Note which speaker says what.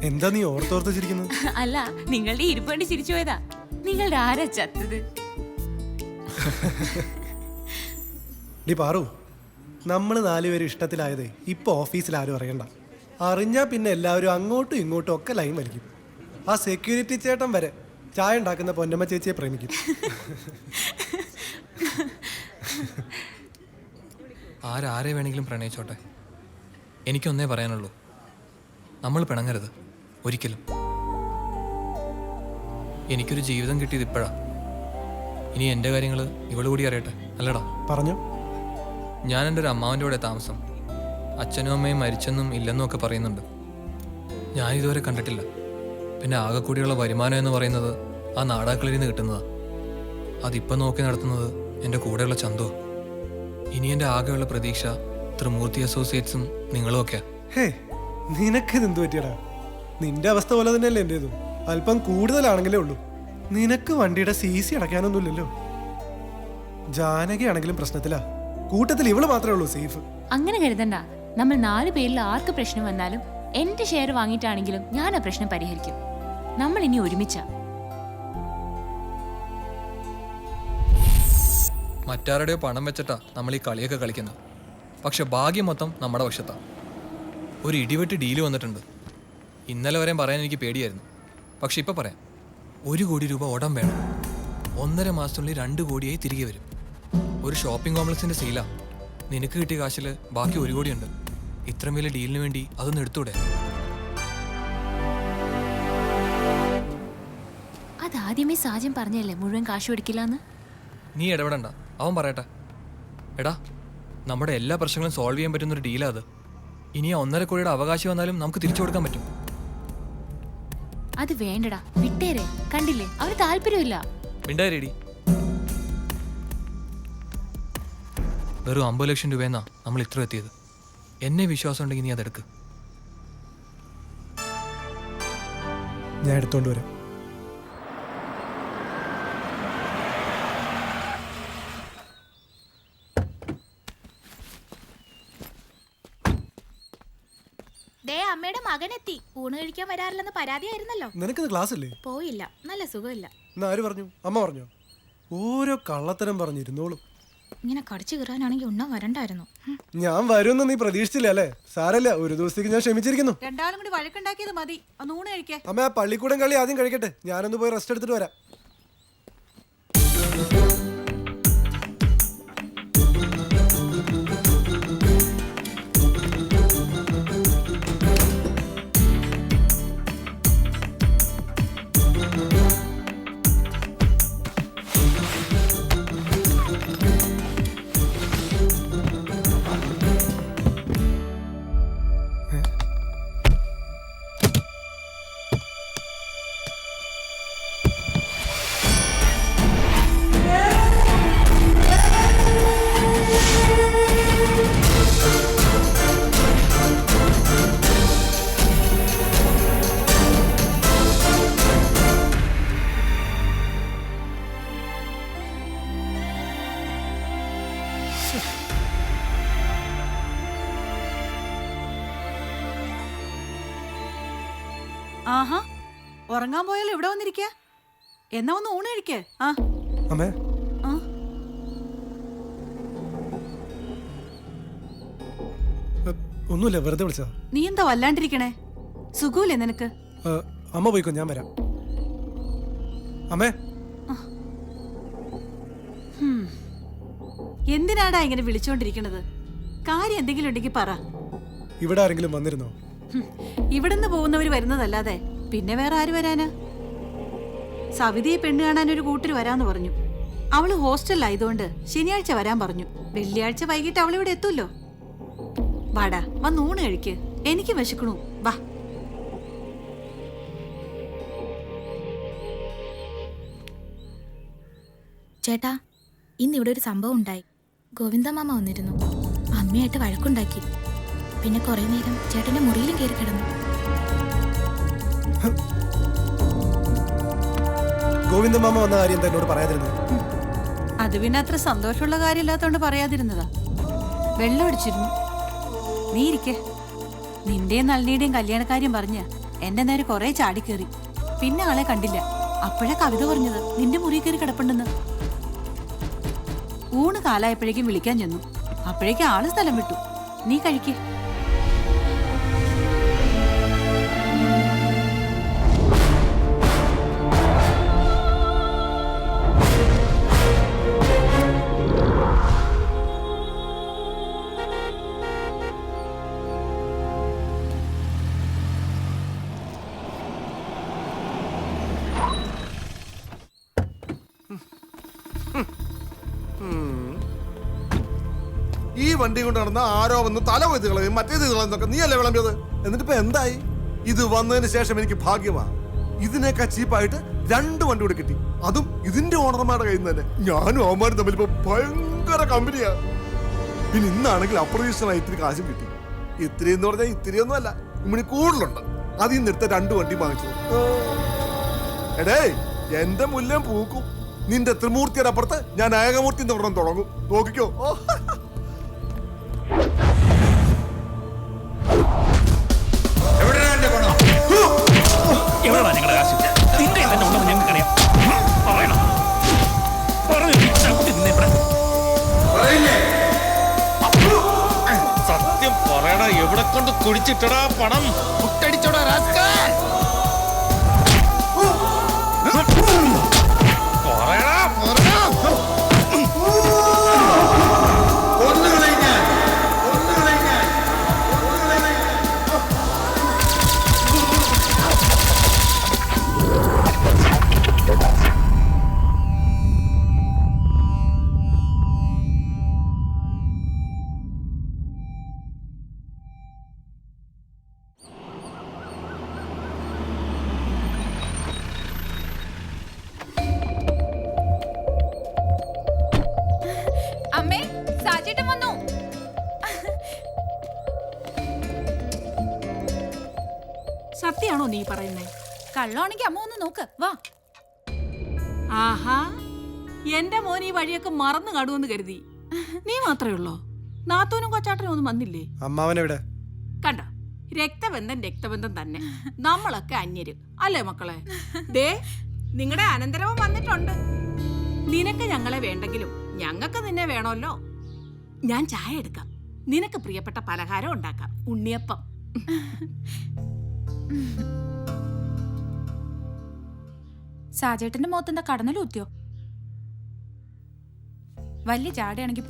Speaker 1: എന്താ നീ ഓർത്തോർത്ത് ചിരിക്കുന്നത്?
Speaker 2: അല്ല, നിങ്ങളുടെ ഇരിപ്പ് കണ്ട് ചിരിച്ചു പോയതാ. നിങ്ങളുടെ ആരാ ചത്തത്?
Speaker 1: ഡി പാറു, നമ്മൾ 4 പേര് ഇഷ്ടത്തിലായതേ ഇപ്പൊ ഓഫീസിൽ ആരും അറിയണ്ട. അറിഞ്ഞാ പിന്നെ എല്ലാവരും അങ്ങോട്ടും ഇങ്ങോട്ടും ഒക്കെ ലൈൻ വലിക്കും. ആ സെക്യൂരിറ്റി ചേട്ടൻ വരെ ചായ ഉണ്ടാക്കുന്ന പൊന്നമ്മ ചേച്ചിയെ പ്രേമിക്കും.
Speaker 3: ആരെ വേണമെങ്കിലും പ്രണയിച്ചോട്ടെ, എനിക്കൊന്നേ പറയാനുള്ളൂ, നമ്മൾ പിണങ്ങരുത് ഒരിക്കലും. എനിക്കൊരു ജീവിതം കിട്ടിയത് ഇപ്പോഴാ. ഇനി എൻ്റെ കാര്യങ്ങൾ ഇവള് കൂടി അറിയട്ടെ, അല്ലടാ?
Speaker 1: പറഞ്ഞു.
Speaker 3: ഞാൻ എൻ്റെ ഒരു അമ്മാവൻ്റെ കൂടെ താമസം. അച്ഛനും അമ്മയും മരിച്ചെന്നും ഇല്ലെന്നും ഒക്കെ പറയുന്നുണ്ട്. ഞാനിതുവരെ കണ്ടിട്ടില്ല. പിന്നെ ആകെ കൂടിയുള്ള വരുമാനം എന്ന് പറയുന്നത് ആ നാടാക്കളിൽ നിന്ന് കിട്ടുന്നതാണ്. അതിപ്പം നോക്കി നടത്തുന്നത് എൻ്റെ കൂടെയുള്ള ചന്തു. ഇനി എൻ്റെ ആകെയുള്ള പ്രതീക്ഷ ത്രിമൂർത്തി അസോസിയേറ്റ്സും നിങ്ങളും ഒക്കെയാ.
Speaker 1: ഹേ, നിനക്കിത് എന്ത് പറ്റിയടാ? നിന്റെ അവസ്ഥ പോലെ തന്നെയല്ലേ എൻ്റെതും. അല്പം കൂടുതലാണെങ്കിലേ ഉള്ളൂ. നിനക്ക് വണ്ടിയുടെ CC അടയ്ക്കാനൊന്നുമില്ലല്ലോ. ജാനകി ആണെങ്കിലും പ്രശ്നത്തിലാ. കൂട്ടത്തിൽ ഇവള് മാത്രമേ ഉള്ളൂ സേഫ്.
Speaker 2: അങ്ങനെ കരുതണ്ട. നമ്മൾ 4 പേരിൽ ആർക്ക് പ്രശ്നം വന്നാലും എന്റെ ഷെയർ വാങ്ങിയിട്ടാണെങ്കിലും ഞാൻ ആ പ്രശ്നം പരിഹരിക്കും. നമ്മൾ ഇനി ഒരുമിച്ചാ.
Speaker 3: മറ്റാരുടെയോ പണം വെച്ചിട്ടാ നമ്മൾ ഈ കളിയൊക്കെ കളിക്കുന്നത്. പക്ഷെ ഭാഗ്യം മൊത്തം നമ്മുടെ പക്ഷത്താ. ഒരു ഇടിവെട്ട് ഡീല് വന്നിട്ടുണ്ട്. ഇന്നലെ വരെയും പറയാൻ എനിക്ക് പേടിയായിരുന്നു. പക്ഷെ ഇപ്പം പറയാം, 1 കോടി രൂപ ഉടൻ വേണം. 1.5 മാസത്തിനുള്ളിൽ 2 കോടിയായി തിരികെ വരും. ഒരു ഷോപ്പിംഗ് കോംപ്ലക്സിന്റെ സീലാ. നിനക്ക് കിട്ടിയ കാശിൽ ബാക്കി 1 കോടിയുണ്ട്. ഇത്രയും വലിയ ഡീലിന് വേണ്ടി അതൊന്ന് എടുത്തൂടെ?
Speaker 2: അതാദ്യമേ സാജൻ പറഞ്ഞല്ലേ മുഴുവൻ കാശ് കൊടുക്കില്ലെന്ന്.
Speaker 3: നീ ഇടപെടണ്ട, അവൻ പറയട്ടെ. എടാ, നമ്മുടെ എല്ലാ പ്രശ്നങ്ങളും സോൾവ് ചെയ്യാൻ പറ്റുന്നൊരു ഡീലാ അത്. ഇനി ആ 1.5 കോടിയുടെ അവകാശം വന്നാലും നമുക്ക് തിരിച്ചു കൊടുക്കാൻ പറ്റും.
Speaker 2: അത് വേണ്ടടാ, വിട്ടേരെ. കണ്ടില്ലേ, അവന് താല്പര്യമില്ല.
Speaker 3: മിണ്ടായിരേടി. വെറും 50 ലക്ഷം രൂപയെന്നാ നമ്മൾ ഇത്ര എത്തിയത്. എന്നെ വിശ്വാസം ഉണ്ടെങ്കിൽ നീ അതെടുക്ക്.
Speaker 1: ഞാൻ എടുത്തോണ്ട് വരാം.
Speaker 4: അമ്മയുടെ മകനെത്തി. ഊണ് കഴിക്കാൻ വരാറില്ലെന്ന് പരാതിയായിരുന്നല്ലോ.
Speaker 1: നിനക്കിത് ക്ലാസ് അല്ലേ?
Speaker 4: പോയില്ല, നല്ല സുഖമില്ല.
Speaker 1: ആര് പറഞ്ഞു? അമ്മ പറഞ്ഞോ? ഓരോ കള്ളത്തരം പറഞ്ഞിരുന്നോളും.
Speaker 4: ഇങ്ങനെ കടിച്ചു കയറാനാണെങ്കിൽ ഉണ്ണാൻ വരണ്ടായിരുന്നു.
Speaker 1: ഞാൻ വരുമെന്ന് നീ പ്രതീക്ഷിച്ചില്ല അല്ലേ? സാരല്ല, ഒരു ദിവസത്തേക്ക് ഞാൻ ക്ഷമിച്ചിരിക്കുന്നു.
Speaker 5: രണ്ടാളും കൂടി വഴക്കുണ്ടാക്കിയത് മതി. ഒന്ന് ഊണ് കഴിക്കേ.
Speaker 1: അമ്മ, ആ പള്ളിക്കൂടം കളി ആദ്യം കഴിക്കട്ടെ. ഞാനൊന്ന് പോയി റെസ്റ്റ് എടുത്തിട്ട് വരാം.
Speaker 5: ആഹാ, ഉറങ്ങാൻ പോയാലും ഇവിടെ വന്നിരിക്ക. എന്നാ ഒന്ന് ഊണ് കഴിക്കേ. ആ
Speaker 1: അമ്മേ, ഒന്നുമില്ല, വെറുതെ വിളിച്ചതാ.
Speaker 5: നീ എന്താ വല്ലാണ്ടിരിക്കണേ? സുഖമില്ലേ നിനക്ക്?
Speaker 1: അമ്മ പോയിക്കോ, ഞാൻ വരാം. അമ്മേ,
Speaker 5: എന്തിനാടാ ഇങ്ങനെ വിളിച്ചോണ്ടിരിക്കണത്? കാര്യം എന്തെങ്കിലും ഉണ്ടെങ്കിൽ പറ.
Speaker 1: ഇവിടെ ആരെങ്കിലും വന്നിരുന്നോ?
Speaker 5: ഇവിടുന്ന് പോകുന്നവര് വരുന്നതല്ലാതെ പിന്നെ വേറെ ആര് വരാനാ? സവിതയെ പെണ്ണ് കാണാൻ ഒരു കൂട്ടര് വരാന്ന് പറഞ്ഞു. അവള് ഹോസ്റ്റലിലായതുകൊണ്ട് ശനിയാഴ്ച വരാൻ പറഞ്ഞു. വെള്ളിയാഴ്ച വൈകിട്ട് അവളിവിടെ എത്തുമല്ലോ. വാടാ, വന്ന് ഊണ് കഴിക്ക്. എനിക്ക് വിശക്കണു. വാ.
Speaker 4: ചേട്ടാ, ഇന്നിവിടെ ഒരു സംഭവം ഉണ്ടായി. ഗോവിന്ദമാമ വന്നിരുന്നു. അമ്മയായിട്ട് വഴക്കുണ്ടാക്കി. പിന്നെ കുറെ നേരം ചേട്ടന്റെ മുറിയിലും കയറി കിടന്നു.
Speaker 1: ഗോവിന്ദമാമ വന്ന കാര്യം എന്താ എന്നോട് പറയാതിരുന്നത്?
Speaker 5: അത് പിന്നെ അത്ര സന്തോഷമുള്ള കാര്യമില്ലാത്തോണ്ട് പറയാതിരുന്നതാ. വെള്ളം അടിച്ചിരുന്നു. നീ ഇരിക്കേ. നിന്റെയും നളിനിയുടെയും കല്യാണക്കാര്യം പറഞ്ഞ് എന്റെ നേരെ കുറെ ചാടിക്കേറി. പിന്നെ ആളെ കണ്ടില്ല. അപ്പോഴാ കവിത പറഞ്ഞത് നിന്റെ മുറി കയറി കിടപ്പുണ്ടെന്ന്. ഊണ് കാലായപ്പോഴേക്കും വിളിക്കാൻ ചെന്നു. അപ്പോഴേക്കും ആള് സ്ഥലം വിട്ടു. നീ കഴിക്കേ.
Speaker 6: ഈ വണ്ടി കൊണ്ട് നടന്ന ആരോ വന്ന് തല കൊയ്ത് കളയും മറ്റേത് കളയുന്നൊക്കെ നീ അല്ലേ വിളമ്പിയത്. എന്നിട്ടിപ്പോ എന്തായി? ഇത് വന്നതിന് ശേഷം എനിക്ക് ഭാഗ്യമാ. ഇതിനേക്കാൾ ചീപ്പായിട്ട് 2 വണ്ടി കൂടെ കിട്ടി. അതും ഇതിന്റെ ഓണർമാരുടെ കയ്യിൽ നിന്ന് തന്നെ. ഞാനും അവന്മാരും തമ്മിൽ ഇപ്പൊ ഭയങ്കര കമ്പനിയാ. പിന്നെ ഇന്നാണെങ്കിൽ അപ്രതീക്ഷിതമായി ഇത്തിരി കാശും കിട്ടി. ഇത്തിരി എന്ന് പറഞ്ഞാൽ ഇത്തിരിയൊന്നും അല്ല, ഇമ്മിണി കൂടുതലുണ്ട്. അതിൽ നിന്ന് എടുത്ത 2 വണ്ടി വാങ്ങിച്ചു. എടേ, എന്റെ മുല്ലം പൂക്കും. നിന്റെ ത്രിമൂർത്തിയുടെ അപ്പുറത്ത് ഞാൻ ഏകമൂർത്തി എന്ന് തുടങ്ങും. നോക്കിക്കോ.
Speaker 7: സത്യം പറയടാ, എവിടെ കൊണ്ട് കുടിച്ചിട്ടടാ പണം? മുട്ടടിച്ചോടാ രാസ്കൽ. പറയടാ, പറയടാ.
Speaker 2: അമ്മേ, സാജേട്ടൻ വന്നു.
Speaker 5: സത്യാണോ നീ പറയുന്നേ?
Speaker 2: കള്ളാണെങ്കിൽ അമ്മ ഒന്ന് നോക്ക്, വാ.
Speaker 5: ആഹാ, എന്റെ മോൻ ഈ വഴിയൊക്കെ മറന്നു കാണുമെന്ന് കരുതി. നീ മാത്രമേ ഉള്ളോ? നാത്തൂനും കൊച്ചാട്ടനും ഒന്നും വന്നില്ലേ?
Speaker 1: അമ്മാവനെവിടെ?
Speaker 5: കണ്ട, രക്തബന്ധം രക്തബന്ധം തന്നെ. നമ്മളൊക്കെ അന്യര് അല്ലേ മക്കളെ? ദേ, നിങ്ങളുടെ അനന്തരവും വന്നിട്ടുണ്ട്. നിനക്ക് ഞങ്ങളെ വേണ്ടെങ്കിലും ഞങ്ങൾക്ക് നിന്നെ വേണമല്ലോ. ഞാൻ ചായ എടുക്കാം. നിനക്ക് പ്രിയപ്പെട്ട പലഹാരം ഉണ്ടാക്കാം, ഉണ്ണിയപ്പം.
Speaker 8: സാജേട്ടന്റെ മുഖത്തെന്താ കടന്നലൂത്തിയോ? വലിയ ചാടയാണെങ്കിൽ